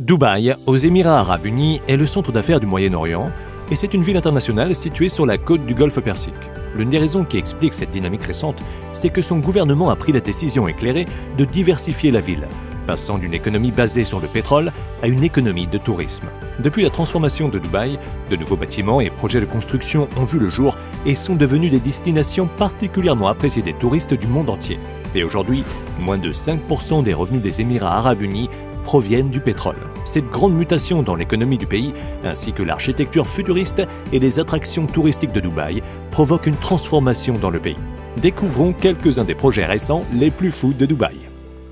Dubaï, aux Émirats arabes unis, est le centre d'affaires du Moyen-Orient et c'est une ville internationale située sur la côte du Golfe Persique. L'une des raisons qui explique cette dynamique récente, c'est que son gouvernement a pris la décision éclairée de diversifier la ville, passant d'une économie basée sur le pétrole à une économie de tourisme. Depuis la transformation de Dubaï, de nouveaux bâtiments et projets de construction ont vu le jour et sont devenus des destinations particulièrement appréciées des touristes du monde entier. Et aujourd'hui, moins de 5% des revenus des Émirats arabes unis proviennent du pétrole. Cette grande mutation dans l'économie du pays, ainsi que l'architecture futuriste et les attractions touristiques de Dubaï, provoquent une transformation dans le pays. Découvrons quelques-uns des projets récents les plus fous de Dubaï.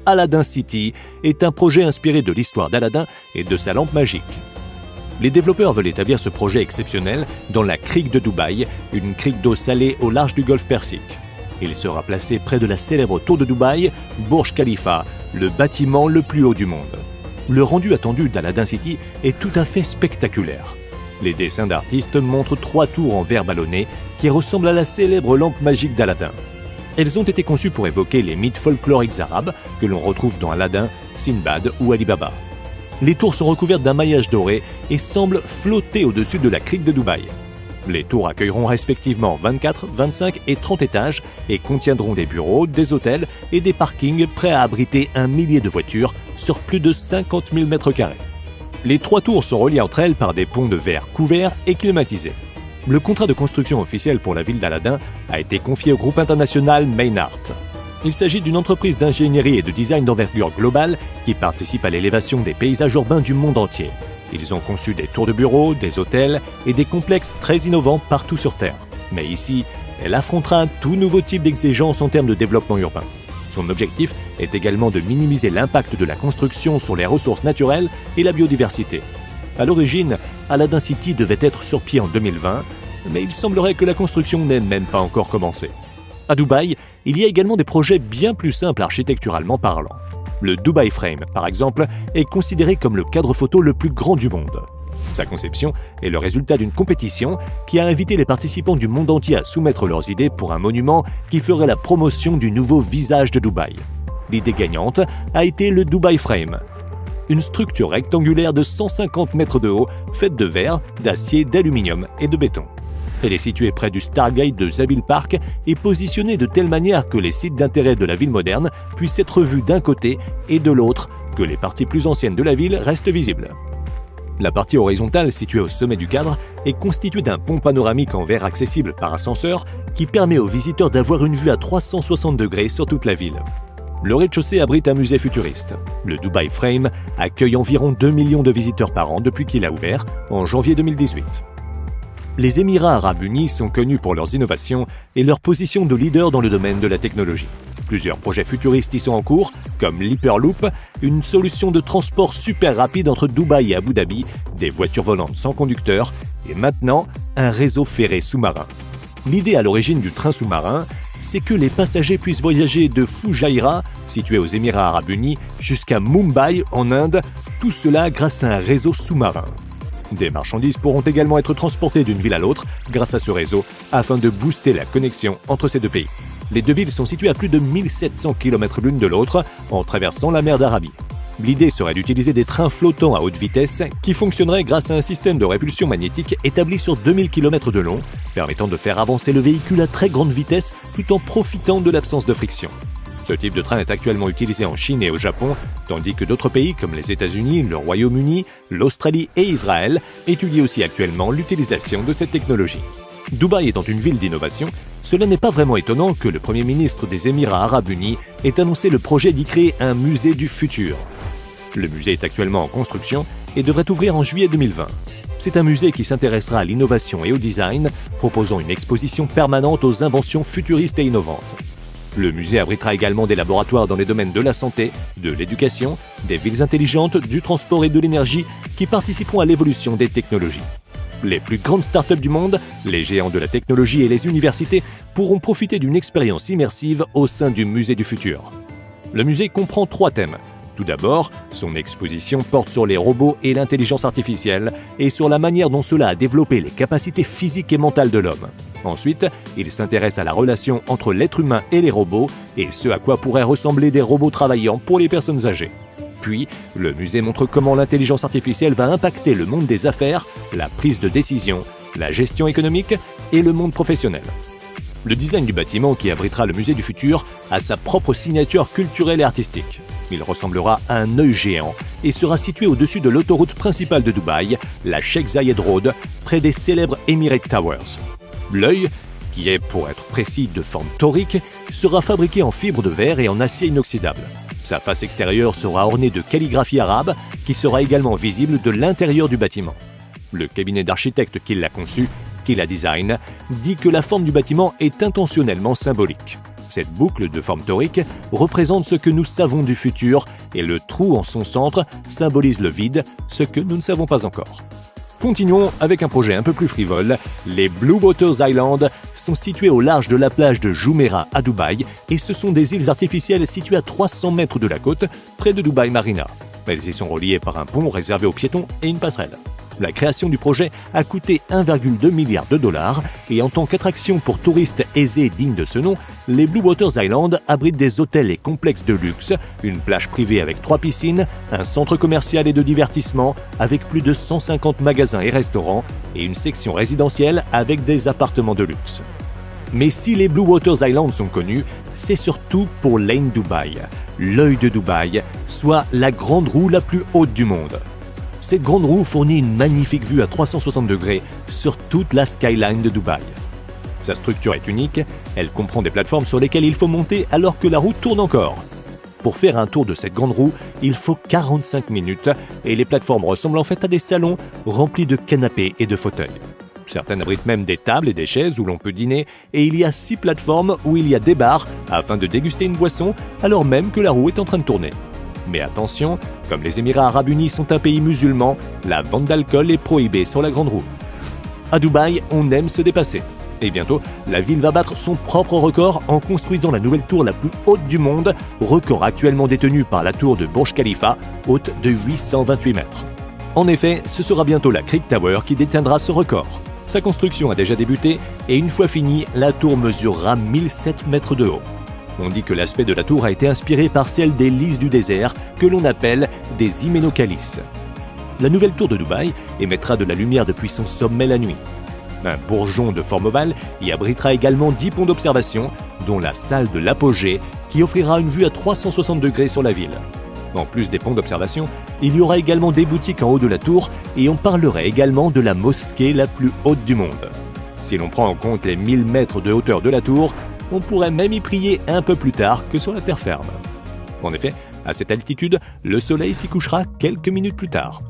Aladdin City est un projet inspiré de l'histoire d'Aladin et de sa lampe magique. Les développeurs veulent établir ce projet exceptionnel dans la crique de Dubaï, une crique d'eau salée au large du Golfe Persique. Il sera placé près de la célèbre tour de Dubaï, Burj Khalifa, le bâtiment le plus haut du monde. Le rendu attendu d'Aladdin City est tout à fait spectaculaire. Les dessins d'artistes montrent 3 tours en verre ballonné qui ressemblent à la célèbre lampe magique d'Aladin. Elles ont été conçues pour évoquer les mythes folkloriques arabes que l'on retrouve dans Aladdin, Sinbad ou Ali Baba. Les tours sont recouvertes d'un maillage doré et semblent flotter au-dessus de la crique de Dubaï. Les tours accueilleront respectivement 24, 25 et 30 étages et contiendront des bureaux, des hôtels et des parkings prêts à abriter 1 millier de voitures sur plus de 50 000 m². Les 3 tours sont reliées entre elles par des ponts de verre couverts et climatisés. Le contrat de construction officiel pour la ville d'Aladin a été confié au groupe international Maynard. Il s'agit d'une entreprise d'ingénierie et de design d'envergure globale qui participe à l'élévation des paysages urbains du monde entier. Ils ont conçu des tours de bureaux, des hôtels et des complexes très innovants partout sur Terre. Mais ici, elle affrontera un tout nouveau type d'exigence en termes de développement urbain. Son objectif est également de minimiser l'impact de la construction sur les ressources naturelles et la biodiversité. À l'origine, Aladdin City devait être sur pied en 2020, mais il semblerait que la construction n'ait même pas encore commencé. À Dubaï, il y a également des projets bien plus simples architecturalement parlant. Le Dubai Frame, par exemple, est considéré comme le cadre photo le plus grand du monde. Sa conception est le résultat d'une compétition qui a invité les participants du monde entier à soumettre leurs idées pour un monument qui ferait la promotion du nouveau visage de Dubaï. L'idée gagnante a été le Dubai Frame, une structure rectangulaire de 150 mètres de haut, faite de verre, d'acier, d'aluminium et de béton. Elle est située près du Stargate de Zabeel Park et positionnée de telle manière que les sites d'intérêt de la ville moderne puissent être vus d'un côté et de l'autre, que les parties plus anciennes de la ville restent visibles. La partie horizontale située au sommet du cadre est constituée d'un pont panoramique en verre accessible par ascenseur qui permet aux visiteurs d'avoir une vue à 360 degrés sur toute la ville. Le rez-de-chaussée abrite un musée futuriste. Le Dubai Frame accueille environ 2 millions de visiteurs par an depuis qu'il a ouvert en janvier 2018. Les Émirats arabes unis sont connus pour leurs innovations et leur position de leader dans le domaine de la technologie. Plusieurs projets futuristes y sont en cours, comme l'Hyperloop, une solution de transport super rapide entre Dubaï et Abu Dhabi, des voitures volantes sans conducteur et maintenant un réseau ferré sous-marin. L'idée à l'origine du train sous-marin, c'est que les passagers puissent voyager de Fujairah, situé aux Émirats arabes unis, jusqu'à Mumbai en Inde, tout cela grâce à un réseau sous-marin. Des marchandises pourront également être transportées d'une ville à l'autre grâce à ce réseau afin de booster la connexion entre ces deux pays. Les deux villes sont situées à plus de 1700 km l'une de l'autre en traversant la mer d'Arabie. L'idée serait d'utiliser des trains flottants à haute vitesse qui fonctionneraient grâce à un système de répulsion magnétique établi sur 2000 km de long, permettant de faire avancer le véhicule à très grande vitesse tout en profitant de l'absence de friction. Ce type de train est actuellement utilisé en Chine et au Japon, tandis que d'autres pays comme les États-Unis, le Royaume-Uni, l'Australie et Israël étudient aussi actuellement l'utilisation de cette technologie. Dubaï étant une ville d'innovation, cela n'est pas vraiment étonnant que le Premier ministre des Émirats arabes unis ait annoncé le projet d'y créer un musée du futur. Le musée est actuellement en construction et devrait ouvrir en juillet 2020. C'est un musée qui s'intéressera à l'innovation et au design, proposant une exposition permanente aux inventions futuristes et innovantes. Le musée abritera également des laboratoires dans les domaines de la santé, de l'éducation, des villes intelligentes, du transport et de l'énergie qui participeront à l'évolution des technologies. Les plus grandes startups du monde, les géants de la technologie et les universités pourront profiter d'une expérience immersive au sein du musée du futur. Le musée comprend 3 thèmes. Tout d'abord, son exposition porte sur les robots et l'intelligence artificielle et sur la manière dont cela a développé les capacités physiques et mentales de l'homme. Ensuite, il s'intéresse à la relation entre l'être humain et les robots et ce à quoi pourraient ressembler des robots travaillant pour les personnes âgées. puis, le musée montre comment l'intelligence artificielle va impacter le monde des affaires, la prise de décision, la gestion économique et le monde professionnel. Le design du bâtiment qui abritera le musée du futur a sa propre signature culturelle et artistique. Il ressemblera à un œil géant et sera situé au-dessus de l'autoroute principale de Dubaï, la Sheikh Zayed Road, près des célèbres Emirates Towers. L'œil, qui est, pour être précis, de forme torique, sera fabriqué en fibre de verre et en acier inoxydable. Sa face extérieure sera ornée de calligraphie arabe qui sera également visible de l'intérieur du bâtiment. Le cabinet d'architecte qui l'a conçu, qui la design, dit que la forme du bâtiment est intentionnellement symbolique. Cette boucle de forme torique représente ce que nous savons du futur et le trou en son centre symbolise le vide, ce que nous ne savons pas encore. Continuons avec un projet un peu plus frivole. Les Blue Waters Island sont situés au large de la plage de Jumeirah à Dubaï et ce sont des îles artificielles situées à 300 mètres de la côte, près de Dubaï Marina. Elles y sont reliées par un pont réservé aux piétons et une passerelle. La création du projet a coûté 1,2 milliard de dollars et en tant qu'attraction pour touristes aisés dignes de ce nom, les Blue Waters Island abritent des hôtels et complexes de luxe, une plage privée avec 3 piscines, un centre commercial et de divertissement avec plus de 150 magasins et restaurants et une section résidentielle avec des appartements de luxe. Mais si les Blue Waters Island sont connus, c'est surtout pour Lane Dubai, l'œil de Dubaï, soit la grande roue la plus haute du monde. Cette grande roue fournit une magnifique vue à 360 degrés sur toute la skyline de Dubaï. Sa structure est unique, elle comprend des plateformes sur lesquelles il faut monter alors que la roue tourne encore. Pour faire un tour de cette grande roue, il faut 45 minutes et les plateformes ressemblent en fait à des salons remplis de canapés et de fauteuils. Certaines abritent même des tables et des chaises où l'on peut dîner et il y a 6 plateformes où il y a des bars afin de déguster une boisson alors même que la roue est en train de tourner. Mais attention, comme les Émirats Arabes Unis sont un pays musulman, la vente d'alcool est prohibée sur la grande roue. À Dubaï, on aime se dépasser. Et bientôt, la ville va battre son propre record en construisant la nouvelle tour la plus haute du monde, record actuellement détenu par la tour de Burj Khalifa, haute de 828 mètres. En effet, ce sera bientôt la Creek Tower qui détiendra ce record. Sa construction a déjà débuté et une fois finie, la tour mesurera 1007 mètres de haut. On dit que l'aspect de la tour a été inspiré par celle des lys du désert que l'on appelle des hyménocalices. La nouvelle tour de Dubaï émettra de la lumière depuis son sommet la nuit. Un bourgeon de forme ovale y abritera également 10 ponts d'observation, dont la salle de l'apogée qui offrira une vue à 360 degrés sur la ville. En plus des ponts d'observation, il y aura également des boutiques en haut de la tour et on parlerait également de la mosquée la plus haute du monde. Si l'on prend en compte les 1000 mètres de hauteur de la tour, on pourrait même y prier un peu plus tard que sur la terre ferme. En effet, à cette altitude, le soleil s'y couchera quelques minutes plus tard.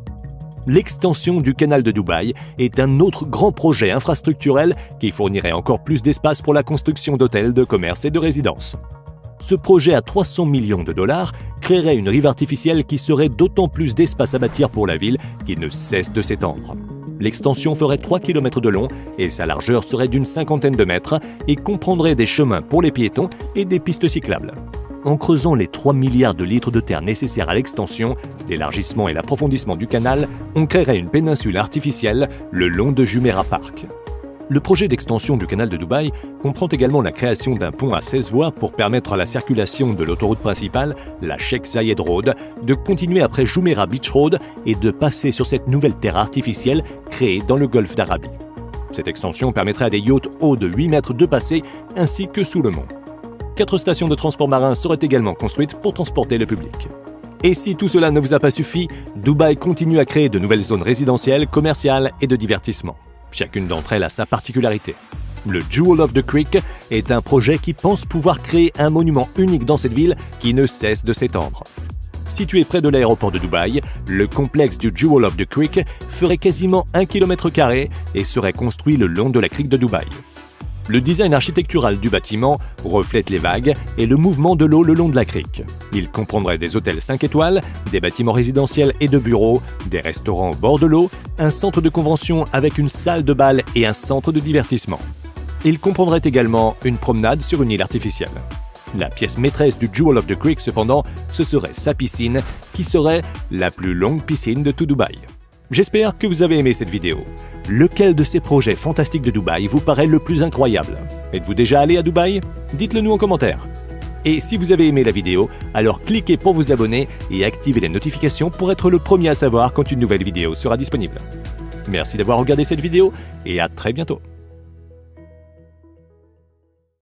L'extension du canal de Dubaï est un autre grand projet infrastructurel qui fournirait encore plus d'espace pour la construction d'hôtels, de commerces et de résidences. Ce projet à 300 millions de dollars créerait une rive artificielle qui serait d'autant plus d'espace à bâtir pour la ville qui ne cesse de s'étendre. L'extension ferait 3 km de long et sa largeur serait d'une 50aine de mètres et comprendrait des chemins pour les piétons et des pistes cyclables. En creusant les 3 milliards de litres de terre nécessaires à l'extension, l'élargissement et l'approfondissement du canal, on créerait une péninsule artificielle le long de Jumeirah Park. Le projet d'extension du canal de Dubaï comprend également la création d'un pont à 16 voies pour permettre à la circulation de l'autoroute principale, la Sheikh Zayed Road, de continuer après Jumeirah Beach Road et de passer sur cette nouvelle terre artificielle créée dans le golfe d'Arabie. Cette extension permettrait à des yachts hauts de 8 mètres de passer ainsi que sous le mont. 4 stations de transport marin seraient également construites pour transporter le public. Et si tout cela ne vous a pas suffi, Dubaï continue à créer de nouvelles zones résidentielles, commerciales et de divertissement. Chacune d'entre elles a sa particularité. Le Jewel of the Creek est un projet qui pense pouvoir créer un monument unique dans cette ville qui ne cesse de s'étendre. Situé près de l'aéroport de Dubaï, le complexe du Jewel of the Creek ferait quasiment 1 km² et serait construit le long de la crique de Dubaï. Le design architectural du bâtiment reflète les vagues et le mouvement de l'eau le long de la crique. Il comprendrait des hôtels 5 étoiles, des bâtiments résidentiels et de bureaux, des restaurants au bord de l'eau, un centre de convention avec une salle de bal et un centre de divertissement. Il comprendrait également une promenade sur une île artificielle. La pièce maîtresse du Jewel of the Creek, cependant, ce serait sa piscine, qui serait la plus longue piscine de tout Dubaï. J'espère que vous avez aimé cette vidéo. Lequel de ces projets fantastiques de Dubaï vous paraît le plus incroyable? Êtes-vous déjà allé à Dubaï? Dites-le nous en commentaire. Et si vous avez aimé la vidéo, alors cliquez pour vous abonner et activez les notifications pour être le premier à savoir quand une nouvelle vidéo sera disponible. Merci d'avoir regardé cette vidéo et à très bientôt.